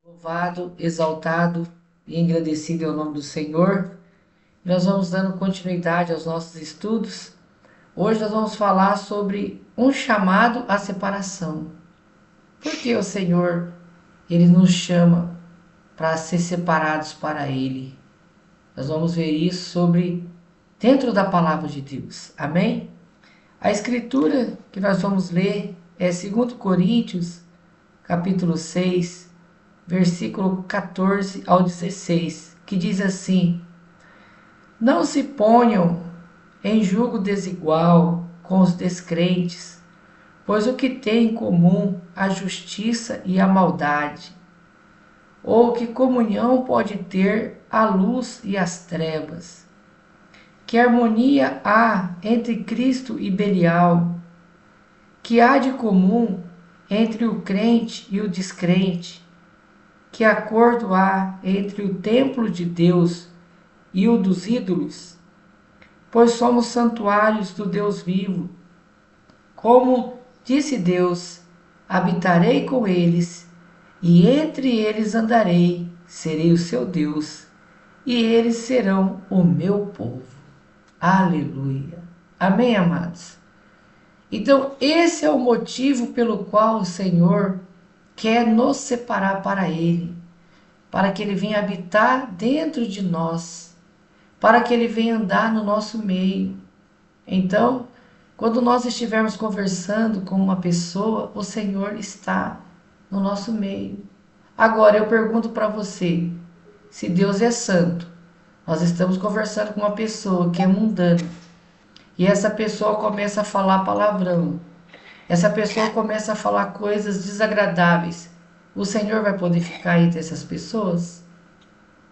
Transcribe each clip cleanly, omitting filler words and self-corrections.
Louvado, exaltado e engrandecido é o nome do Senhor. Nós vamos dando continuidade aos nossos estudos. Hoje nós vamos falar sobre um chamado à separação. Por que o Senhor, Ele nos chama para ser separados para Ele? Nós vamos ver isso dentro da palavra de Deus. Amém? A escritura que nós vamos ler é 2 Coríntios, capítulo 6, versículo 14 ao 16, que diz assim: Não se ponham em julgo desigual com os descrentes, pois o que tem em comum a justiça e a maldade? Ou que comunhão pode ter a luz e as trevas? Que harmonia há entre Cristo e Belial? Que há de comum entre o crente e o descrente? Que acordo há entre o templo de Deus e o dos ídolos? Pois somos santuários do Deus vivo. Como disse Deus, habitarei com eles, e entre eles andarei, serei o seu Deus, e eles serão o meu povo. Aleluia. Amém, amados? Então, esse é o motivo pelo qual o Senhor quer nos separar para Ele, para que Ele venha habitar dentro de nós, para que Ele venha andar no nosso meio. Então, quando nós estivermos conversando com uma pessoa, o Senhor está no nosso meio. Agora, eu pergunto para você, se Deus é santo, nós estamos conversando com uma pessoa que é mundana, e essa pessoa começa a falar palavrão, essa pessoa começa a falar coisas desagradáveis, o Senhor vai poder ficar entre essas pessoas?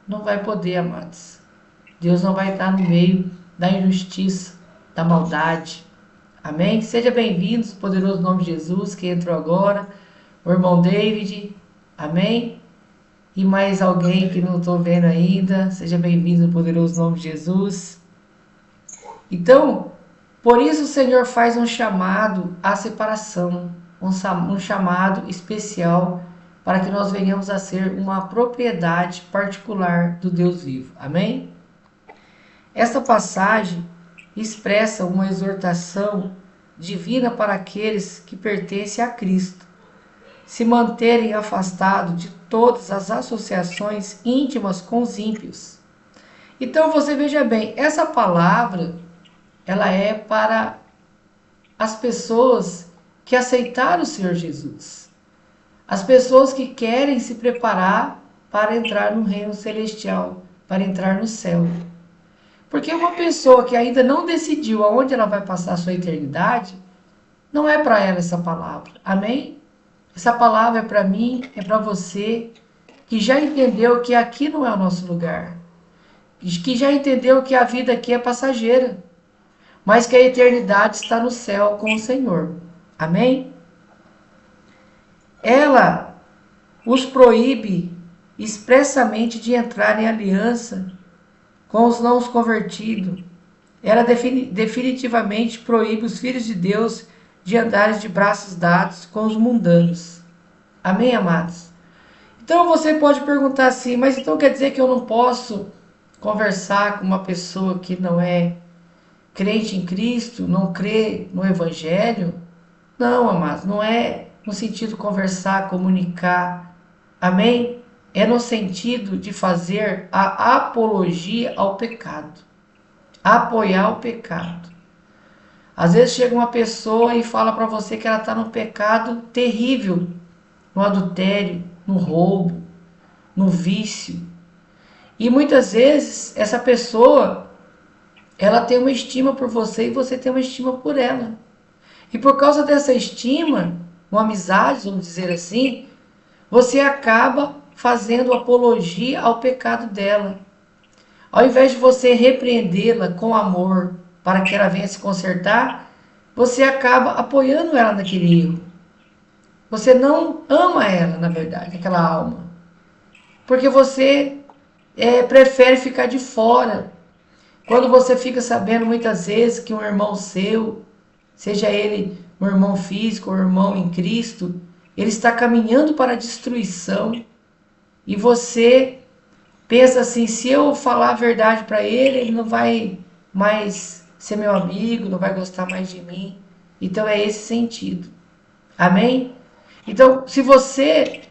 Não vai poder, amados. Deus não vai estar no meio da injustiça, da maldade. Amém? Seja bem-vindos, poderoso nome de Jesus, que entrou agora. O irmão David. Amém? E mais alguém que não estou vendo ainda. Seja bem-vindo, poderoso nome de Jesus. Então, por isso o Senhor faz um chamado à separação, um chamado especial para que nós venhamos a ser uma propriedade particular do Deus vivo. Amém? Esta passagem expressa uma exortação divina para aqueles que pertencem a Cristo, se manterem afastados de todas as associações íntimas com os ímpios. Então você veja bem, essa palavra ela é para as pessoas que aceitaram o Senhor Jesus. As pessoas que querem se preparar para entrar no reino celestial, para entrar no céu. Porque uma pessoa que ainda não decidiu aonde ela vai passar a sua eternidade, não é para ela essa palavra. Amém? Essa palavra é para mim, é para você, que já entendeu que aqui não é o nosso lugar. Que já entendeu que a vida aqui é passageira, mas que a eternidade está no céu com o Senhor. Amém? Ela os proíbe expressamente de entrar em aliança com os não convertidos. Ela definitivamente proíbe os filhos de Deus de andarem de braços dados com os mundanos. Amém, amados? Então você pode perguntar assim, mas então quer dizer que eu não posso conversar com uma pessoa que não é crente em Cristo, não crê no Evangelho? Não, amados, não é no sentido de conversar, comunicar. Amém? É no sentido de fazer a apologia ao pecado. Apoiar o pecado. Às vezes chega uma pessoa e fala para você que ela está num pecado terrível, no adultério, no roubo, no vício. E muitas vezes essa pessoa, ela tem uma estima por você e você tem uma estima por ela. E por causa dessa estima, uma amizade, vamos dizer assim, você acaba fazendo apologia ao pecado dela. Ao invés de você repreendê-la com amor para que ela venha se consertar, você acaba apoiando ela naquele erro. Você não ama ela, na verdade, aquela alma. Porque você prefere ficar de fora. Quando você fica sabendo muitas vezes que um irmão seu, seja ele um irmão físico ou um irmão em Cristo, ele está caminhando para a destruição. e você pensa assim, se eu falar a verdade para ele, ele não vai mais ser meu amigo, não vai gostar mais de mim. Então é esse sentido. Amém? Então, se você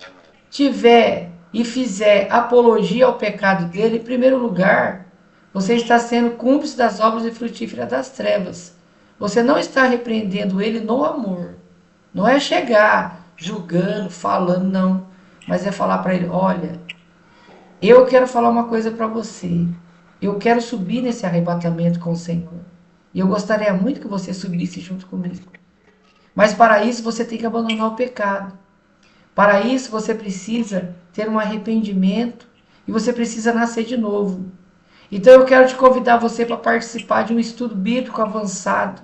tiver e fizer apologia ao pecado dele, em primeiro lugar, você está sendo cúmplice das obras infrutíferas das trevas. Você não está repreendendo ele no amor. Não é chegar julgando, falando, não. Mas é falar para ele, olha, eu quero falar uma coisa para você. Eu quero subir nesse arrebatamento com o Senhor. E eu gostaria muito que você subisse junto comigo. Mas para isso você tem que abandonar o pecado. Para isso você precisa ter um arrependimento e você precisa nascer de novo. Então eu quero te convidar você para participar de um estudo bíblico avançado.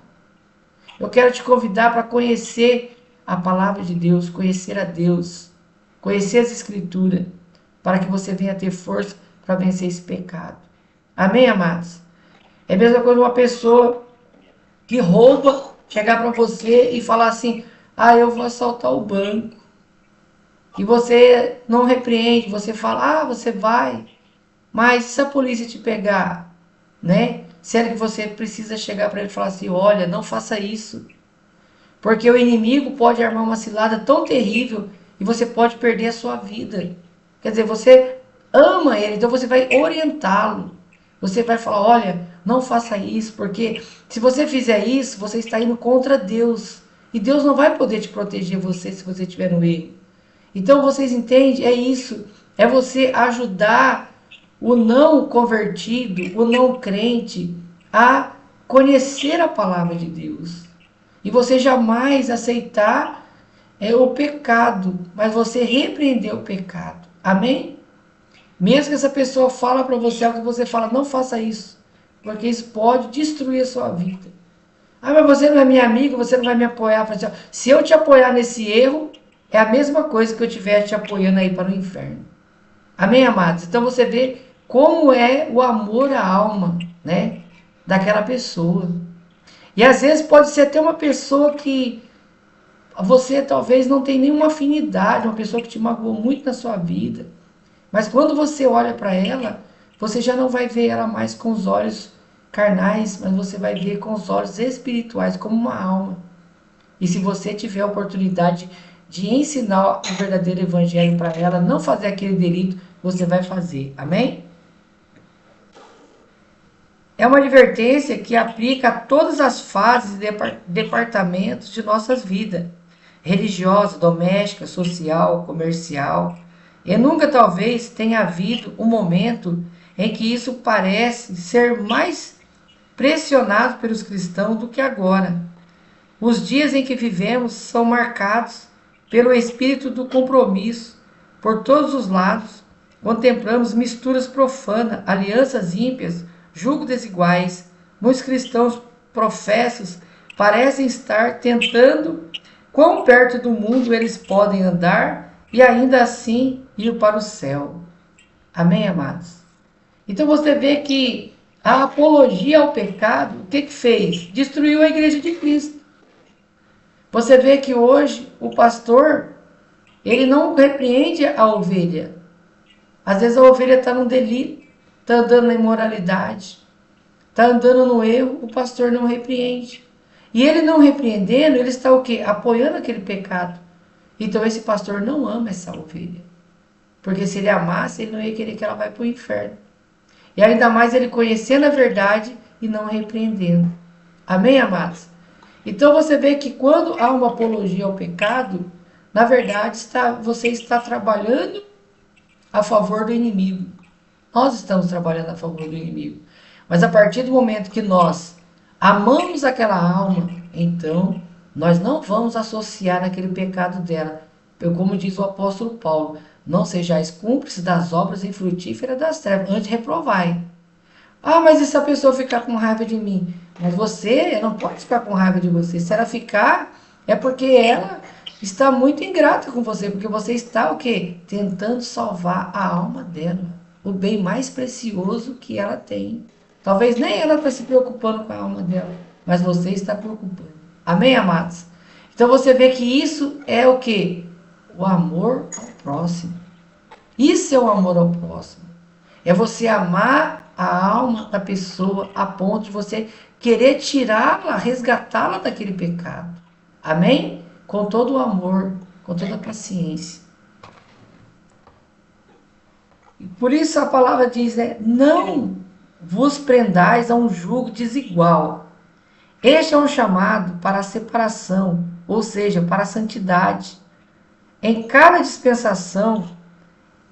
Eu quero te convidar para conhecer a palavra de Deus, conhecer a Deus, conhecer as Escrituras, para que você venha ter força para vencer esse pecado. Amém, amados? É a mesma coisa uma pessoa que rouba, chegar para você e falar assim, ah, eu vou assaltar o banco. E você não repreende, você fala, ah, você vai. Mas se a polícia te pegar, né? Sendo que você precisa chegar para ele e falar assim, olha, não faça isso. Porque o inimigo pode armar uma cilada tão terrível e você pode perder a sua vida. Quer dizer, você ama ele, então você vai orientá-lo. Você vai falar, olha, não faça isso, porque se você fizer isso, você está indo contra Deus. E Deus não vai poder te proteger você se você estiver no erro. Então vocês entendem? É isso. É você ajudar o não convertido, o não crente, a conhecer a palavra de Deus. E você jamais aceitar o pecado, mas você repreender o pecado. Amém? Mesmo que essa pessoa fala para você algo que você fala, não faça isso, porque isso pode destruir a sua vida. Ah, mas você não é minha amiga, você não vai me apoiar. Se eu te apoiar nesse erro, é a mesma coisa que eu estiver te apoiando aí para o inferno. Amém, amados? Então você vê como é o amor à alma, né, daquela pessoa. E às vezes pode ser até uma pessoa que você talvez não tem nenhuma afinidade, uma pessoa que te magoou muito na sua vida. Mas quando você olha para ela, você já não vai ver ela mais com os olhos carnais, mas você vai ver com os olhos espirituais, como uma alma. E se você tiver a oportunidade de ensinar o verdadeiro evangelho para ela, não fazer aquele delito, você vai fazer. Amém? É uma advertência que aplica a todas as fases e departamentos de nossas vidas. Religiosa, doméstica, social, comercial. E nunca talvez tenha havido um momento em que isso parece ser mais pressionado pelos cristãos do que agora. Os dias em que vivemos são marcados pelo espírito do compromisso. Por todos os lados, contemplamos misturas profanas, alianças ímpias, julgos desiguais. Muitos cristãos professos parecem estar tentando quão perto do mundo eles podem andar e ainda assim ir para o céu. Amém, amados? Então você vê que a apologia ao pecado, o que fez? Destruiu a igreja de Cristo. Você vê que hoje o pastor, ele não repreende a ovelha. Às vezes a ovelha está num delírio, está andando na imoralidade, está andando no erro, o pastor não repreende. E ele não repreendendo, ele está o quê? Apoiando aquele pecado. Então esse pastor não ama essa ovelha. Porque se ele amasse, ele não ia querer que ela vá para o inferno. E ainda mais ele conhecendo a verdade e não repreendendo. Amém, amados? Então você vê que quando há uma apologia ao pecado, na verdade você está trabalhando a favor do inimigo. Nós estamos trabalhando a favor do inimigo. Mas a partir do momento que nós amamos aquela alma, então nós não vamos associar aquele pecado dela. Como diz o apóstolo Paulo, não sejais cúmplices das obras infrutíferas das trevas, antes reprovai. Ah, mas e se a pessoa ficar com raiva de mim? Mas você não pode ficar com raiva de você. Se ela ficar, é porque ela está muito ingrata com você, porque você está o quê? Tentando salvar a alma dela, o bem mais precioso que ela tem. Talvez nem ela está se preocupando com a alma dela, mas você está preocupando. Amém, amados? Então você vê que isso é o quê? O amor ao próximo. Isso é o amor ao próximo. É você amar a alma da pessoa a ponto de você querer tirá-la, resgatá-la daquele pecado. Amém? Com todo o amor, com toda a paciência. Por isso a palavra diz, né? Não vos prendais a um jugo desigual. Este é um chamado para a separação, ou seja, para a santidade. Em cada dispensação,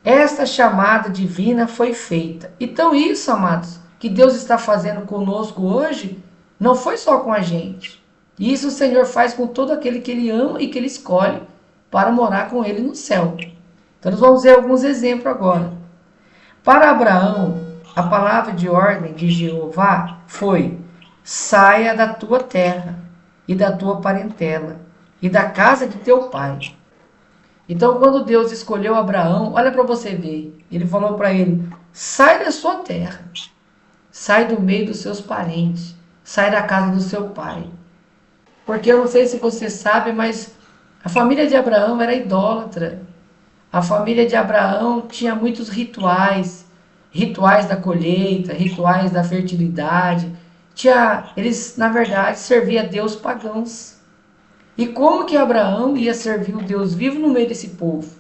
esta chamada divina foi feita. Então, isso, amados, que Deus está fazendo conosco hoje, não foi só com a gente. Isso o Senhor faz com todo aquele que Ele ama e que Ele escolhe para morar com Ele no céu. Então, nós vamos ver alguns exemplos agora. Para Abraão, a palavra de ordem de Jeová foi: saia da tua terra e da tua parentela e da casa de teu pai. Então, quando Deus escolheu Abraão, olha para você ver, ele falou para ele: sai da sua terra, sai do meio dos seus parentes, sai da casa do seu pai. Porque eu não sei se você sabe, mas a família de Abraão era idólatra. A família de Abraão tinha muitos rituais, rituais da colheita, rituais da fertilidade. Eles, na verdade, serviam a Deus pagãos. E como que Abraão ia servir o Deus vivo no meio desse povo?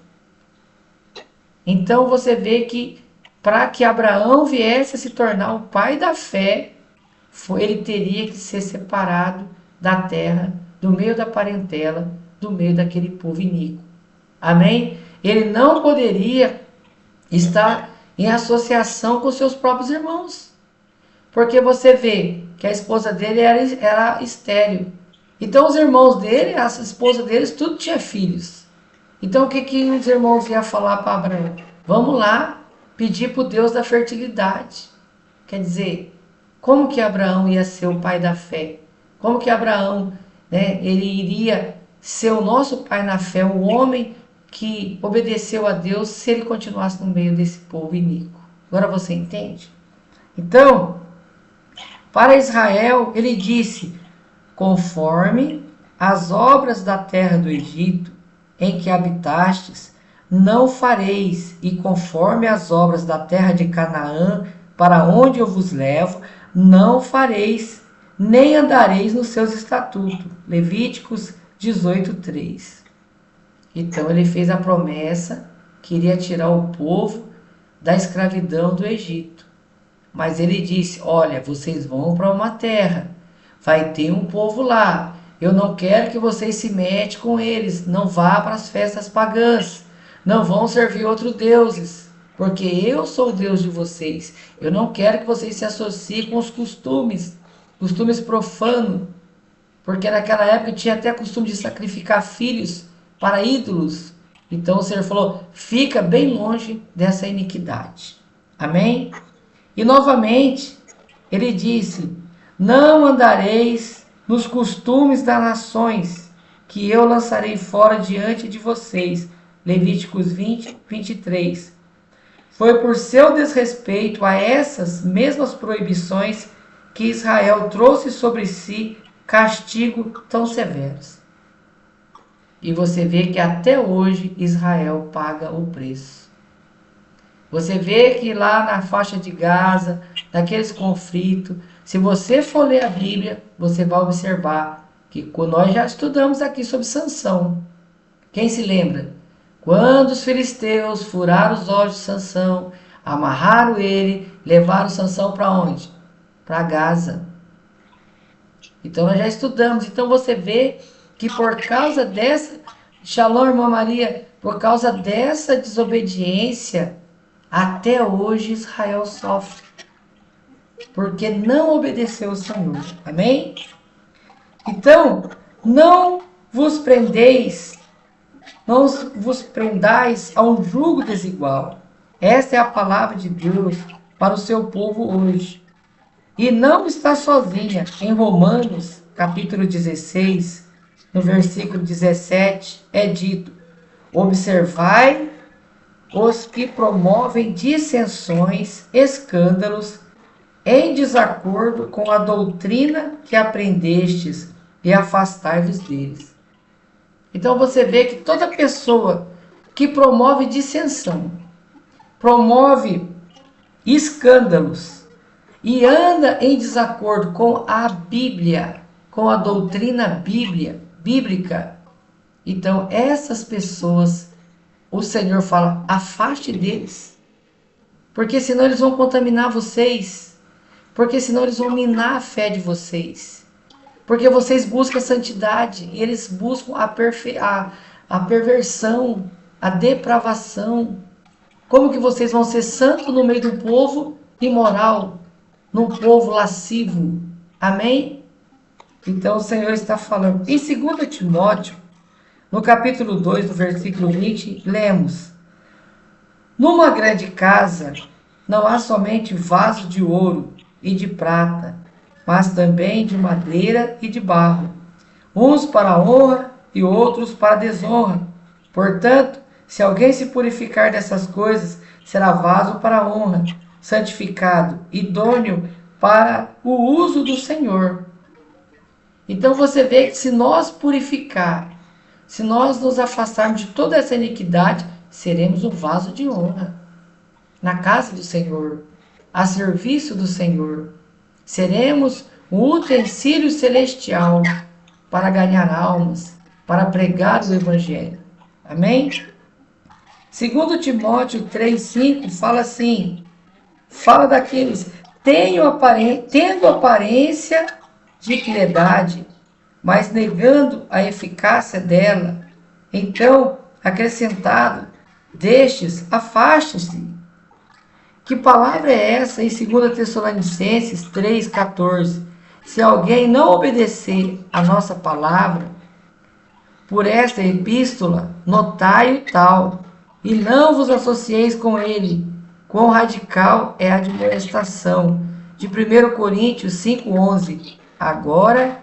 Então você vê que para que Abraão viesse a se tornar o pai da fé, ele teria que ser separado da terra, do meio da parentela, do meio daquele povo iníquo. Amém? Ele não poderia estar em associação com seus próprios irmãos. Porque você vê que a esposa dele era estéril. Então os irmãos dele, a esposa deles, tudo tinha filhos. Então o que os irmãos iam falar para Abraão? Vamos lá pedir para o Deus da fertilidade. Quer dizer, como que Abraão ia ser o pai da fé? Como que Abraão, né, ele iria ser o nosso pai na fé, o homem que obedeceu a Deus, se ele continuasse no meio desse povo iníquo? Agora você entende? Então, para Israel, ele disse: conforme as obras da terra do Egito, em que habitastes, não fareis, e conforme as obras da terra de Canaã, para onde eu vos levo, não fareis, nem andareis nos seus estatutos. Levíticos 18:3. Então ele fez a promessa que iria tirar o povo da escravidão do Egito. Mas ele disse: olha, vocês vão para uma terra, vai ter um povo lá. Eu não quero que vocês se metam com eles. Não vá para as festas pagãs. Não vão servir outros deuses. Porque eu sou o Deus de vocês. Eu não quero que vocês se associem com os costumes profanos. Porque naquela época tinha até costume de sacrificar filhos para ídolos. Então o Senhor falou: fica bem longe dessa iniquidade. Amém? E novamente, ele disse: não andareis nos costumes das nações, que eu lançarei fora diante de vocês. Levíticos 20:23. Foi por seu desrespeito a essas mesmas proibições que Israel trouxe sobre si castigo tão severos. E você vê que até hoje Israel paga o preço. Você vê que lá na faixa de Gaza, naqueles conflitos, se você for ler a Bíblia, você vai observar que nós já estudamos aqui sobre Sansão. Quem se lembra? Quando os filisteus furaram os olhos de Sansão, amarraram ele, levaram Sansão para onde? Para Gaza. Então nós já estudamos. Então você vê que por causa dessa, Shalom, irmã Maria, por causa dessa desobediência, até hoje Israel sofre, porque não obedeceu o Senhor. Amém? Então, não vos prendais a um jugo desigual. Esta é a palavra de Deus para o seu povo hoje. E não está sozinha. Em Romanos, capítulo 16, no versículo 17, é dito: observai os que promovem dissensões, escândalos, em desacordo com a doutrina que aprendestes, e afastai-vos deles. Então você vê que toda pessoa que promove dissensão, promove escândalos e anda em desacordo com a Bíblia, com a doutrina bíblica, então essas pessoas, o Senhor fala, afaste deles, porque senão eles vão contaminar vocês, porque senão eles vão minar a fé de vocês, porque vocês buscam a santidade e eles buscam a perversão, a depravação. Como que vocês vão ser santos no meio do povo imoral, num povo lascivo? Amém? Então o Senhor está falando. Em 2 Timóteo, no capítulo 2, no versículo 20, lemos: numa grande casa não há somente vaso de ouro e de prata, mas também de madeira e de barro, uns para a honra e outros para a desonra. Portanto, se alguém se purificar dessas coisas, será vaso para a honra, santificado, idôneo para o uso do Senhor. Então você vê que se nós purificar, se nós nos afastarmos de toda essa iniquidade, seremos um vaso de honra na casa do Senhor, a serviço do Senhor. Seremos um utensílio celestial para ganhar almas, para pregar o Evangelho. Amém? 2 Timóteo 3,5 fala assim, fala daqueles tendo aparência de piedade, mas negando a eficácia dela. Então, acrescentado, destes, afaste-se. Que palavra é essa em 2 Tessalonicenses 3,14? Se alguém não obedecer a nossa palavra, por esta epístola, notai-o tal, e não vos associeis com ele. Quão radical é a admoestação. De 1 Coríntios 5,11. Agora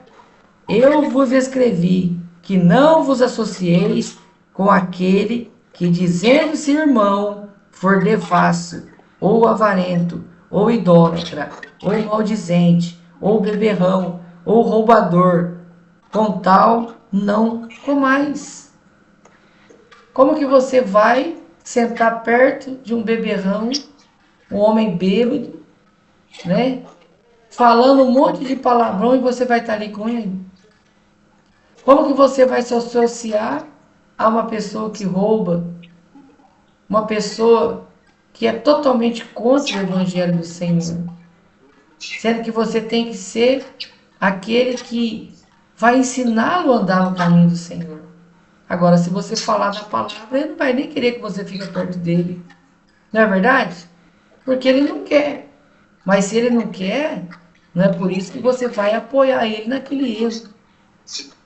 eu vos escrevi que não vos associeis com aquele que, dizendo-se irmão, for devasso, ou avarento, ou idólatra, ou maldizente, ou beberrão, ou roubador. Com tal não comais. Como que você vai sentar perto de um beberrão, um homem bêbado, né? Falando um monte de palavrão e você vai estar ali com ele? Como que você vai se associar a uma pessoa que rouba? Uma pessoa que é totalmente contra o Evangelho do Senhor? Sendo que você tem que ser aquele que vai ensiná-lo a andar no caminho do Senhor. Agora, se você falar da palavra, ele não vai nem querer que você fique perto dele. Não é verdade? Porque ele não quer. Mas se ele não quer, não é por isso que você vai apoiar ele naquele erro.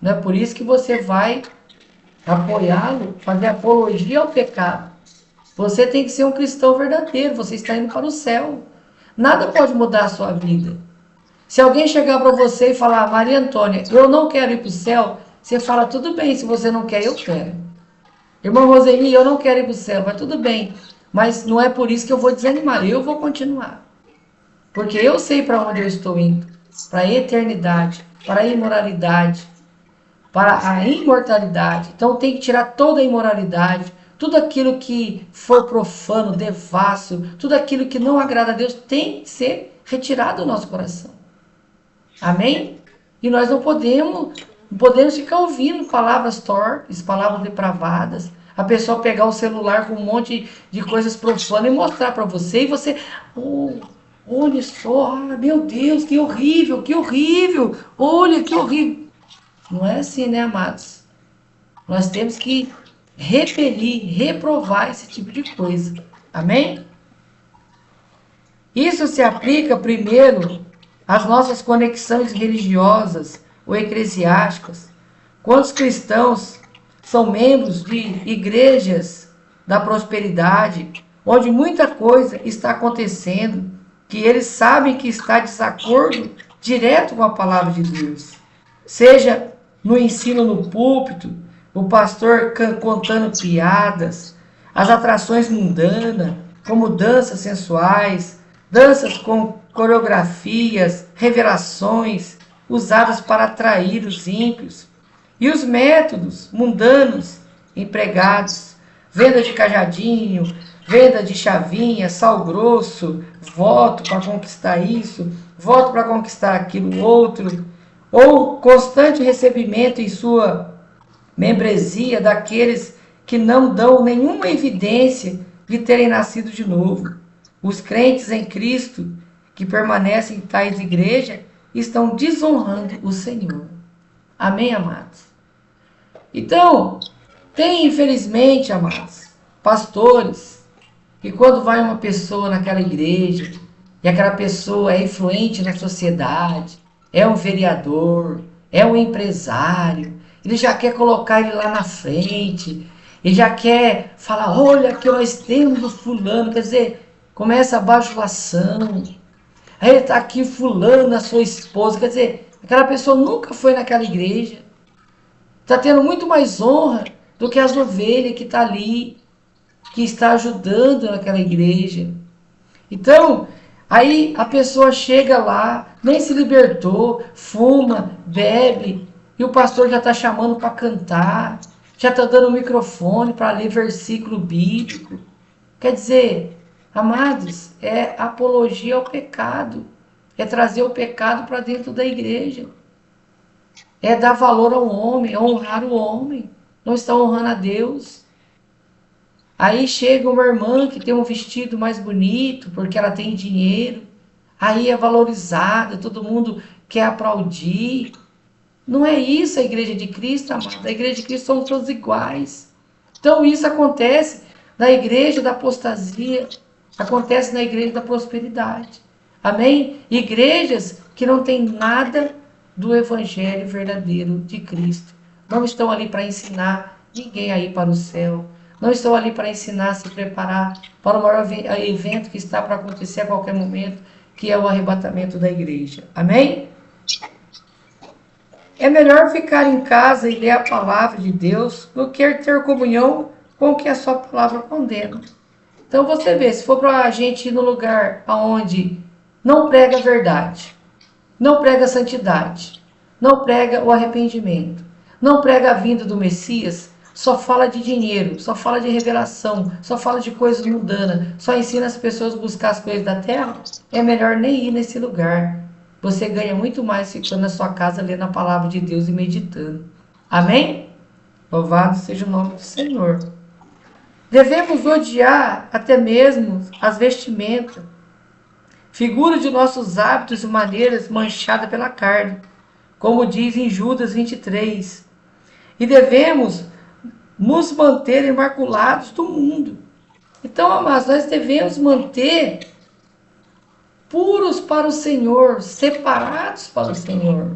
Não é por isso que você vai apoiá-lo, fazer apologia ao pecado. Você tem que ser um cristão verdadeiro. Você está indo para o céu. Nada pode mudar a sua vida. Se alguém chegar para você e falar, Maria Antônia, eu não quero ir para o céu, você fala, tudo bem, se você não quer, eu quero. Irmã Roseli, eu não quero ir para o céu, mas tudo bem. Mas não é por isso que eu vou desanimar, eu vou continuar. Porque eu sei para onde eu estou indo. Para a eternidade, para a imoralidade, para a imortalidade. Então tem que tirar toda a imoralidade, tudo aquilo que for profano, devasso, tudo aquilo que não agrada a Deus tem que ser retirado do nosso coração. Amém? E nós não podemos ficar ouvindo palavras torpes, palavras depravadas. A pessoa pegar o celular com um monte de coisas profanas e mostrar para você. E você, olha só, meu Deus, que horrível, olha que horrível. Não é assim, né, amados? Nós temos que repelir, reprovar esse tipo de coisa. Amém? Isso se aplica primeiro às nossas conexões religiosas ou eclesiásticas. Quantos cristãos são membros de igrejas da prosperidade, onde muita coisa está acontecendo, que eles sabem que está em desacordo direto com a palavra de Deus? Seja no ensino no púlpito, o pastor contando piadas, as atrações mundanas, como danças sensuais, danças com coreografias, revelações, usadas para atrair os ímpios, e os métodos mundanos empregados, venda de cajadinho, venda de chavinha, sal grosso, voto para conquistar isso, voto para conquistar aquilo outro, ou constante recebimento em sua membresia daqueles que não dão nenhuma evidência de terem nascido de novo. Os crentes em Cristo que permanecem em tais igrejas estão desonrando o Senhor. Amém, amados? Então, tem infelizmente, amados, pastores, que quando vai uma pessoa naquela igreja, e aquela pessoa é influente na sociedade, é um vereador, é um empresário, ele já quer colocar ele lá na frente, ele já quer falar, olha que nós temos o fulano, quer dizer, começa a bajulação, aí está aqui fulano, a sua esposa, quer dizer, aquela pessoa nunca foi naquela igreja, está tendo muito mais honra do que as ovelhas que está ali, que está ajudando naquela igreja. Então, aí a pessoa chega lá, nem se libertou, fuma, bebe, e o pastor já está chamando para cantar, já está dando o microfone para ler versículo bíblico. Quer dizer, amados, é apologia ao pecado, é trazer o pecado para dentro da igreja, é dar valor ao homem, é honrar o homem, não está honrando a Deus. Aí chega uma irmã que tem um vestido mais bonito, porque ela tem dinheiro. Aí é valorizada, todo mundo quer aplaudir. Não é isso a igreja de Cristo, amado. A igreja de Cristo somos todos iguais. Então isso acontece na igreja da apostasia, acontece na igreja da prosperidade. Amém? Igrejas que não têm nada do evangelho verdadeiro de Cristo. Não estão ali para ensinar ninguém a ir para o céu. Não estou ali para ensinar, se preparar para o maior evento que está para acontecer a qualquer momento, que é o arrebatamento da igreja. Amém? É melhor ficar em casa e ler a palavra de Deus do que ter comunhão com o que a sua palavra condena. Então você vê, se for para a gente ir no lugar onde não prega a verdade, não prega a santidade, não prega o arrependimento, não prega a vinda do Messias, só fala de dinheiro, só fala de revelação, só fala de coisas mundanas, só ensina as pessoas a buscar as coisas da terra, é melhor nem ir nesse lugar. Você ganha muito mais ficando na sua casa lendo a palavra de Deus e meditando. Amém? Louvado seja o nome do Senhor. Devemos odiar até mesmo as vestimentas, figura de nossos hábitos e maneiras manchada pela carne, como diz em Judas 23. E devemos nos manter imaculados do mundo. Então, amados, nós devemos manter puros para o Senhor, separados para o Senhor.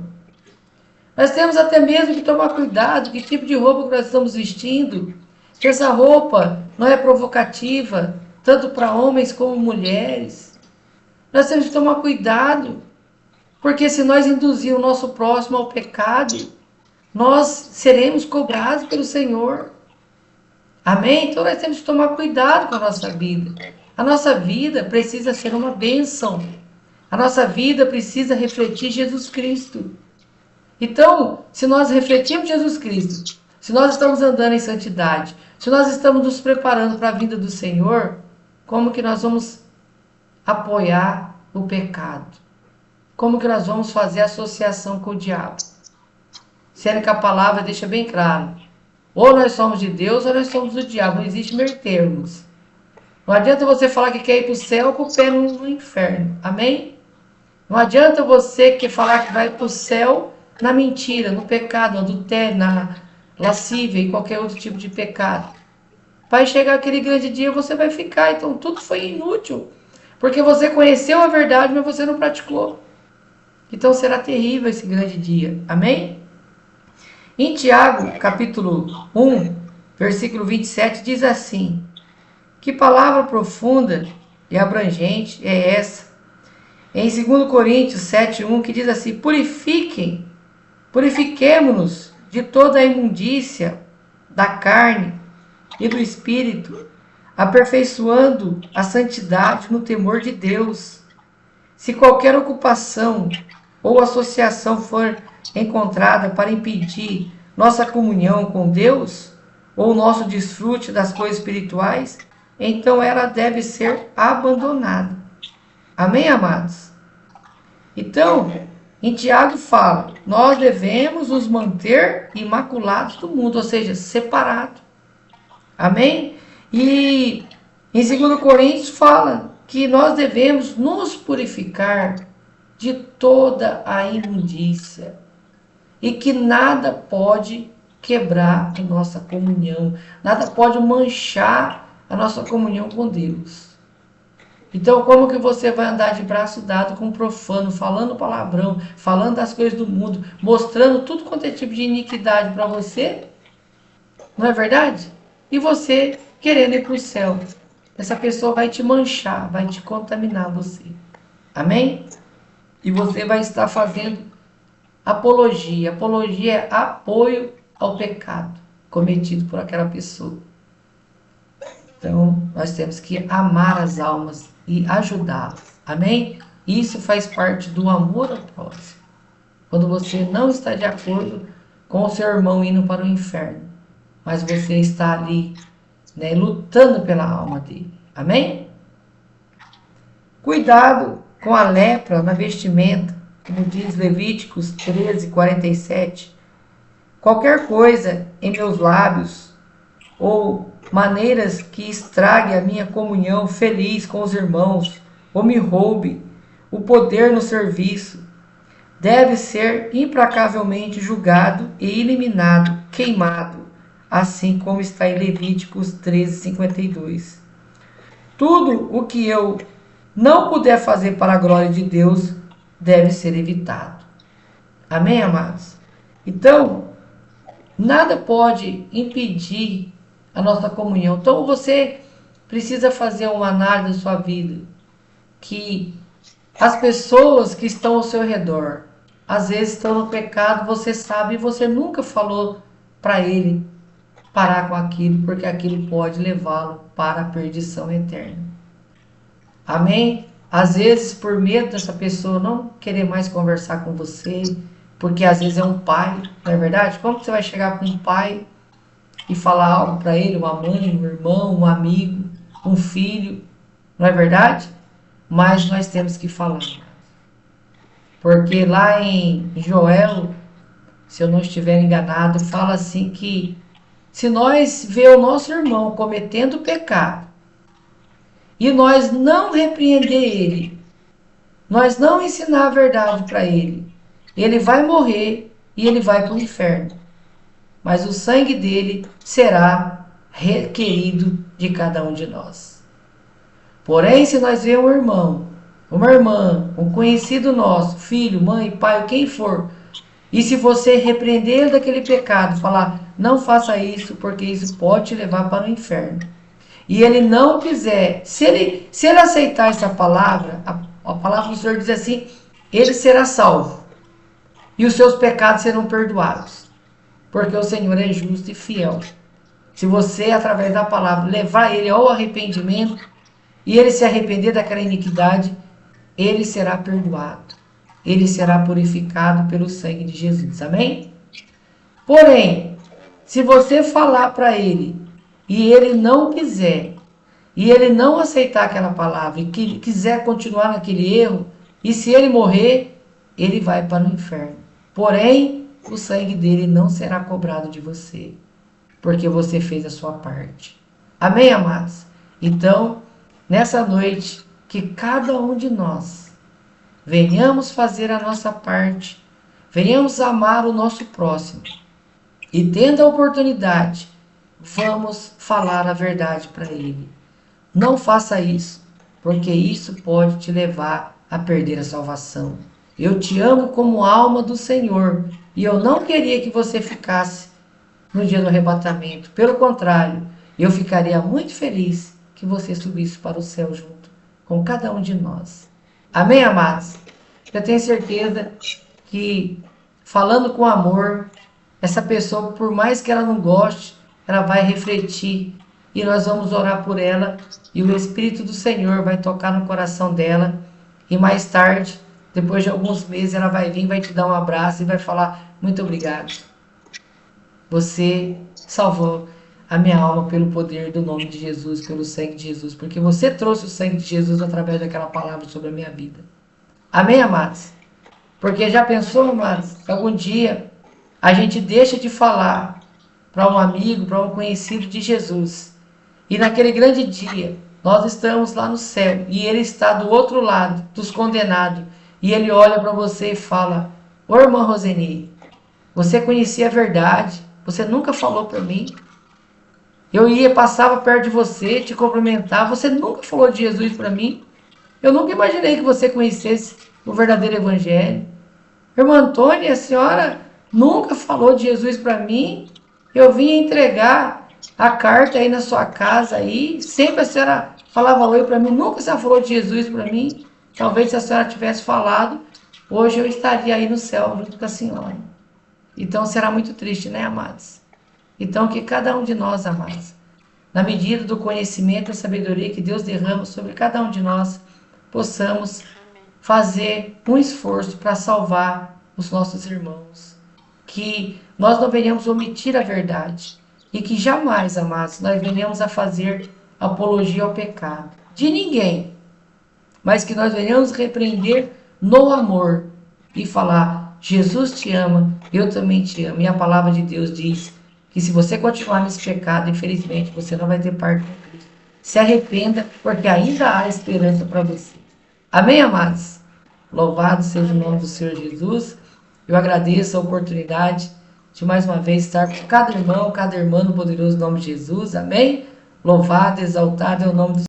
Nós temos até mesmo que tomar cuidado que tipo de roupa que nós estamos vestindo. Se essa roupa não é provocativa, tanto para homens como mulheres. Nós temos que tomar cuidado, porque se nós induzir o nosso próximo ao pecado, nós seremos cobrados pelo Senhor. Amém? Então nós temos que tomar cuidado com a nossa vida. A nossa vida precisa ser uma bênção. A nossa vida precisa refletir Jesus Cristo. Então, se nós refletirmos Jesus Cristo, se nós estamos andando em santidade, se nós estamos nos preparando para a vinda do Senhor, como que nós vamos apoiar o pecado? Como que nós vamos fazer associação com o diabo? Sendo que a palavra deixa bem claro. Ou nós somos de Deus ou nós somos do diabo. Não existe meio termos. Não adianta você falar que quer ir para o céu com o pé no inferno. Amém? Não adianta você que falar que vai para o céu na mentira, no pecado, no adultério, na lascívia e qualquer outro tipo de pecado. Vai chegar aquele grande dia, você vai ficar. Então tudo foi inútil. Porque você conheceu a verdade, mas você não praticou. Então será terrível esse grande dia. Amém? Em Tiago, capítulo 1, versículo 27, diz assim: que palavra profunda e abrangente é essa? Em 2 Coríntios 7:1, que diz assim: purifiquemo-nos de toda a imundícia da carne e do espírito, aperfeiçoando a santidade no temor de Deus. Se qualquer ocupação ou associação for encontrada para impedir nossa comunhão com Deus, ou nosso desfrute das coisas espirituais, então ela deve ser abandonada. Amém, amados? Então, em Tiago fala, nós devemos nos manter imaculados do mundo, ou seja, separados. Amém? E em 2 Coríntios fala que nós devemos nos purificar de toda a imundícia e que nada pode quebrar a nossa comunhão, nada pode manchar a nossa comunhão com Deus. Então, como que você vai andar de braço dado com um profano, falando palavrão, falando das coisas do mundo, mostrando tudo quanto é tipo de iniquidade para você? Não é verdade? E você querendo ir para o céu. Essa pessoa vai te manchar, vai te contaminar você. Amém? E você vai estar fazendo apologia. Apologia é apoio ao pecado cometido por aquela pessoa. Então, nós temos que amar as almas e ajudá-las. Amém? Isso faz parte do amor ao próximo. Quando você não está de acordo com o seu irmão indo para o inferno, mas você está ali, lutando pela alma dele. Amém? Cuidado com a lepra na vestimenta, como diz Levíticos 13:47. Qualquer coisa em meus lábios ou maneiras que estrague a minha comunhão feliz com os irmãos, ou me roube o poder no serviço, deve ser implacavelmente julgado e eliminado, queimado, assim como está em Levíticos 13:52. Tudo o que eu não puder fazer para a glória de Deus deve ser evitado. Amém, amados? Então, nada pode impedir a nossa comunhão. Então você precisa fazer uma análise da sua vida, que as pessoas que estão ao seu redor, às vezes estão no pecado, você sabe, e você nunca falou para ele parar com aquilo, porque aquilo pode levá-lo para a perdição eterna. Amém? Às vezes, por medo dessa pessoa não querer mais conversar com você, porque às vezes é um pai, não é verdade? Como você vai chegar com um pai e falar algo para ele, uma mãe, um irmão, um amigo, um filho, não é verdade? Mas nós temos que falar. Porque lá em Joel, se eu não estiver enganado, fala assim que se nós ver o nosso irmão cometendo pecado e nós não repreender ele, nós não ensinar a verdade para ele, ele vai morrer e ele vai para o inferno. Mas o sangue dele será requerido de cada um de nós. Porém, se nós vemos um irmão, uma irmã, um conhecido nosso, filho, mãe, pai, quem for, e se você repreender ele daquele pecado, falar, não faça isso, porque isso pode te levar para o inferno. E ele não quiser, se ele aceitar essa palavra, a palavra do Senhor diz assim, ele será salvo. E os seus pecados serão perdoados. Porque o Senhor é justo e fiel. Se você, através da palavra, levar ele ao arrependimento, e ele se arrepender daquela iniquidade, ele será perdoado. Ele será purificado pelo sangue de Jesus. Amém? Porém, se você falar para ele, e ele não quiser, e ele não aceitar aquela palavra, e que quiser continuar naquele erro, e se ele morrer, ele vai para o inferno. Porém, o sangue dele não será cobrado de você, porque você fez a sua parte. Amém, amados? Então, nessa noite, que cada um de nós venhamos fazer a nossa parte, venhamos amar o nosso próximo, e tendo a oportunidade, vamos falar a verdade para ele. Não faça isso, porque isso pode te levar a perder a salvação. Eu te amo como alma do Senhor, e eu não queria que você ficasse no dia do arrebatamento. Pelo contrário, eu ficaria muito feliz que você subisse para o céu junto com cada um de nós. Amém, amados? Eu tenho certeza que, falando com amor, essa pessoa, por mais que ela não goste, ela vai refletir e nós vamos orar por ela e o Espírito do Senhor vai tocar no coração dela e mais tarde, depois de alguns meses, ela vai vir, vai te dar um abraço e vai falar, muito obrigado. Você salvou a minha alma pelo poder do nome de Jesus, pelo sangue de Jesus, porque você trouxe o sangue de Jesus através daquela palavra sobre a minha vida. Amém, amados? Porque já pensou, amados, que algum dia a gente deixa de falar para um amigo, para um conhecido de Jesus, e naquele grande dia nós estamos lá no céu e ele está do outro lado dos condenados, e ele olha para você e fala: ô irmã Roseni, você conhecia a verdade, você nunca falou para mim. Eu passava perto de você, te cumprimentava, você nunca falou de Jesus para mim. Eu nunca imaginei que você conhecesse o verdadeiro evangelho. Irmã Antônia, a senhora nunca falou de Jesus para mim. Eu vim entregar a carta aí na sua casa aí. Sempre a senhora falava oi para mim, nunca a senhora falou de Jesus para mim. Talvez se a senhora tivesse falado, hoje eu estaria aí no céu junto com a senhora. Então será muito triste, né, amados? Então que cada um de nós, amados, na medida do conhecimento e sabedoria que Deus derrama sobre cada um de nós, possamos fazer um esforço para salvar os nossos irmãos. Que nós não venhamos omitir a verdade. E que jamais, amados, nós venhamos a fazer apologia ao pecado. De ninguém. Mas que nós venhamos repreender no amor. E falar: Jesus te ama, eu também te amo. E a palavra de Deus diz que se você continuar nesse pecado, infelizmente, você não vai ter parte com Cristo. Se arrependa, porque ainda há esperança para você. Amém, amados? Louvado seja o nome do Senhor Jesus. Eu agradeço a oportunidade de mais uma vez estar com cada irmão, cada irmã no poderoso nome de Jesus. Amém? Louvado, exaltado é o nome do